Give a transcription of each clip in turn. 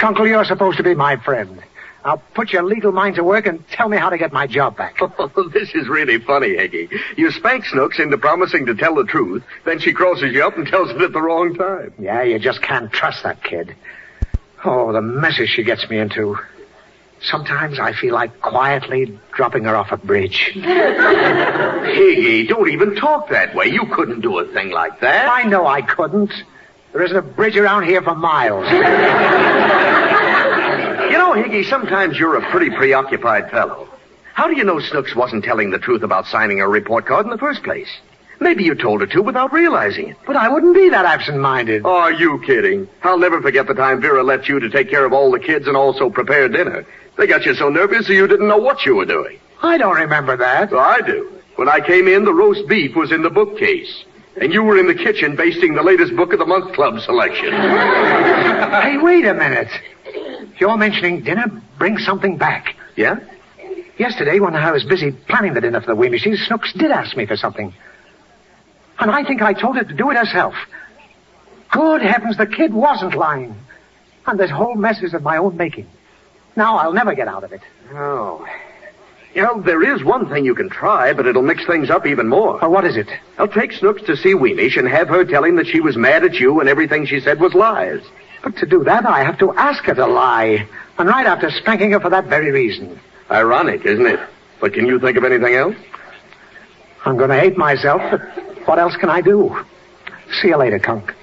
Look, Uncle, you're supposed to be my friend. Now put your legal mind to work and tell me how to get my job back. Oh, this is really funny, Higgy. You spank Snooks into promising to tell the truth, then she crosses you up and tells it at the wrong time. Yeah, you just can't trust that kid. Oh, the messes she gets me into. Sometimes I feel like quietly dropping her off a bridge. Higgy, don't even talk that way. You couldn't do a thing like that. I know I couldn't. There isn't a bridge around here for miles. You know, Higgy, sometimes you're a pretty preoccupied fellow. How do you know Snooks wasn't telling the truth about signing her report card in the first place? Maybe you told her to without realizing it. But I wouldn't be that absent-minded. Oh, are you kidding? I'll never forget the time Vera left you to take care of all the kids and also prepare dinner. They got you so nervous you didn't know what you were doing. I don't remember that. Well, I do. When I came in, the roast beef was in the bookcase. And you were in the kitchen basting the latest Book of the Month Club selection. Hey, wait a minute. Your mentioning dinner brings something back. Yeah? Yesterday, when I was busy planning the dinner for the Weemishes, Snooks did ask me for something. And I think I told her to do it herself. Good heavens, the kid wasn't lying. And this whole mess is of my own making. Now I'll never get out of it. Oh. You know, there is one thing you can try, but it'll mix things up even more. Oh, what is it? I'll take Snooks to see Weemish and have her tell him that she was mad at you and everything she said was lies. But to do that, I have to ask her to lie. And right after spanking her for that very reason. Ironic, isn't it? But can you think of anything else? I'm going to hate myself, but what else can I do? See you later, Kunk.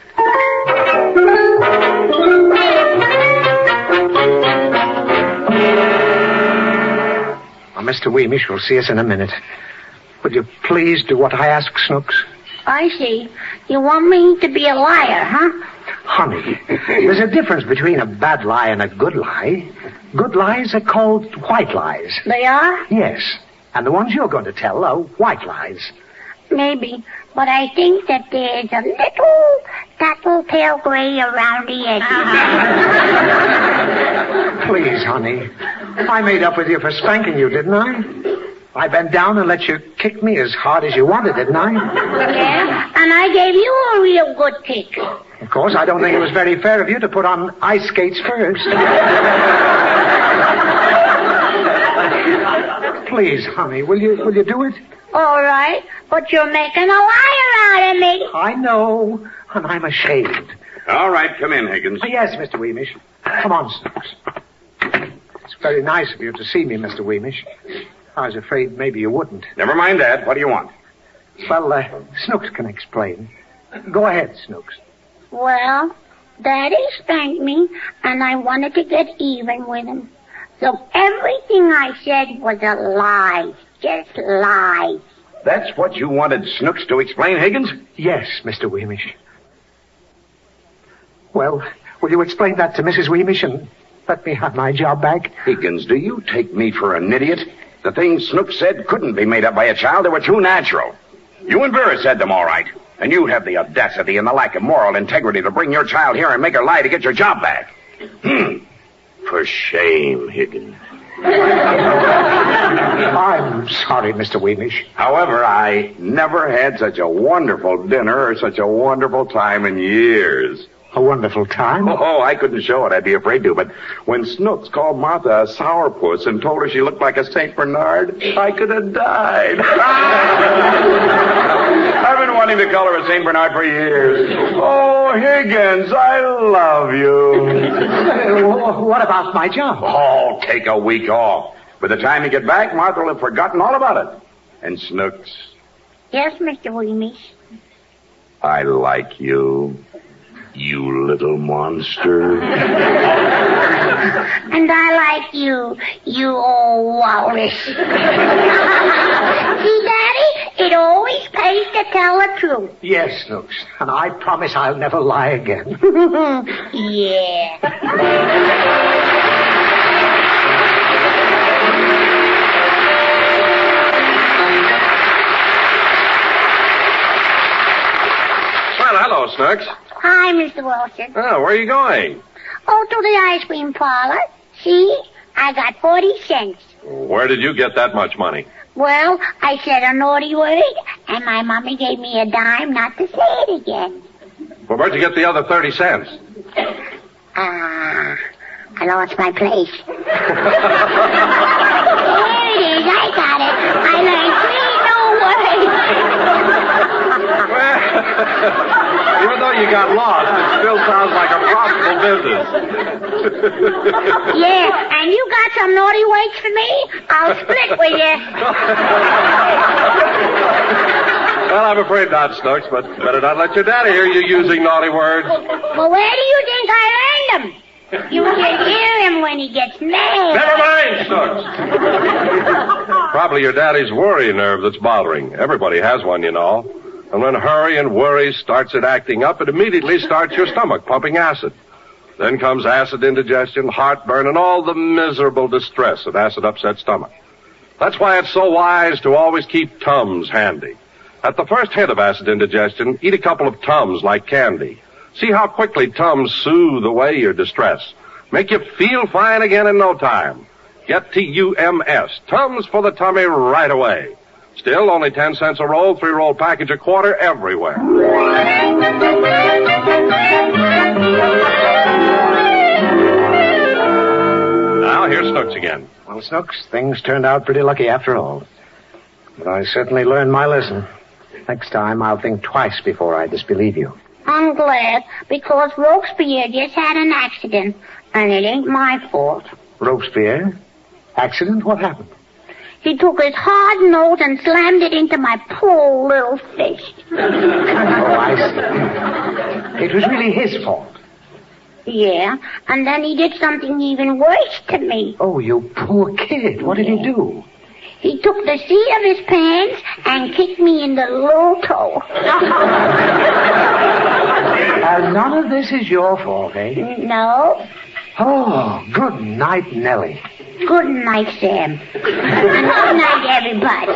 Now, Mr. Weemish will see us in a minute. Would you please do what I ask, Snooks? I see. You want me to be a liar, huh? Honey, there's a difference between a bad lie and a good lie. Good lies are called white lies. They are? Yes. And the ones you're going to tell are white lies. Maybe. But I think that there's a little tattletale gray around the edges. Please, honey. I made up with you for spanking you, didn't I? I bent down and let you kick me as hard as you wanted, didn't I? Yeah, and I gave you a real good kick. Of course, I don't think it was very fair of you to put on ice skates first. Please, honey, will you do it? All right, but you're making a liar out of me. I know, and I'm ashamed. All right, come in, Higgins. Yes, Mr. Weemish. Come on, Snooks. It's very nice of you to see me, Mr. Weemish. I was afraid maybe you wouldn't. Never mind that. What do you want? Well, Snooks can explain. Go ahead, Snooks. Well, Daddy spanked me, and I wanted to get even with him. So everything I said was a lie. Just lies. That's what you wanted Snooks to explain, Higgins? Yes, Mr. Weemish. Well, will you explain that to Mrs. Weemish and let me have my job back? Higgins, do you take me for an idiot? The things Snooks said couldn't be made up by a child. They were too natural. You and Vera said them all right. And you have the audacity and the lack of moral integrity to bring your child here and make her lie to get your job back. For shame, Higgins. I'm sorry, Mr. Weemish. However, I never had such a wonderful dinner or such a wonderful time in years. A wonderful time? Oh, I couldn't show it. I'd be afraid to. But when Snooks called Martha a sourpuss and told her she looked like a St. Bernard, I could have died. I've been wanting to call her a St. Bernard for years. Oh, Higgins, I love you. What about my job? Oh, take a week off. By the time you get back, Martha will have forgotten all about it. And Snooks. Yes, Mr. Weemish. I like you. You little monster. And I like you, you old walrus. See, Daddy, it always pays to tell the truth. Yes, Snooks, and I promise I'll never lie again. Yeah. Well, hello, Snooks. Hi, Mr. Wilson. Oh, where are you going? Oh, to the ice cream parlor. See, I got 40 cents. Where did you get that much money? Well, I said a naughty word, and my mommy gave me a dime not to say it again. Well, where'd you get the other 30 cents? I lost my place. Here it is. I got it. I learned 3 new words. Well, even though you got lost, it still sounds like a profitable business. Yeah, and you got some naughty words for me? I'll split with you. Well, I'm afraid not, Snooks, but better not let your daddy hear you using naughty words. Well, where do you think I learned them? You can hear him when he gets mad. Never mind, Snooks. Probably your daddy's worry nerve that's bothering. Everybody has one, you know. And when hurry and worry starts it acting up, it immediately starts your stomach pumping acid. Then comes acid indigestion, heartburn, and all the miserable distress of acid-upset stomach. That's why it's so wise to always keep Tums handy. At the first hint of acid indigestion, eat a couple of Tums like candy. See how quickly Tums soothe away your distress. Make you feel fine again in no time. Get Tums, Tums for the tummy right away. Still, only 10 cents a roll, 3-roll package a quarter everywhere. Now, here's Snooks again. Well, Snooks, things turned out pretty lucky after all. But I certainly learned my lesson. Next time, I'll think twice before I disbelieve you. I'm glad, because Robespierre just had an accident, and it ain't my fault. Robespierre? Accident? What happened? He took his hard nose and slammed it into my poor little fist. Oh, I see. It was really his fault. Yeah, and then he did something even worse to me. Oh, you poor kid. What did he do? He took the seat of his pants and kicked me in the low toe. None of this is your fault, eh? No. Oh, good night, Nellie. Good night, Sam. And good night, everybody.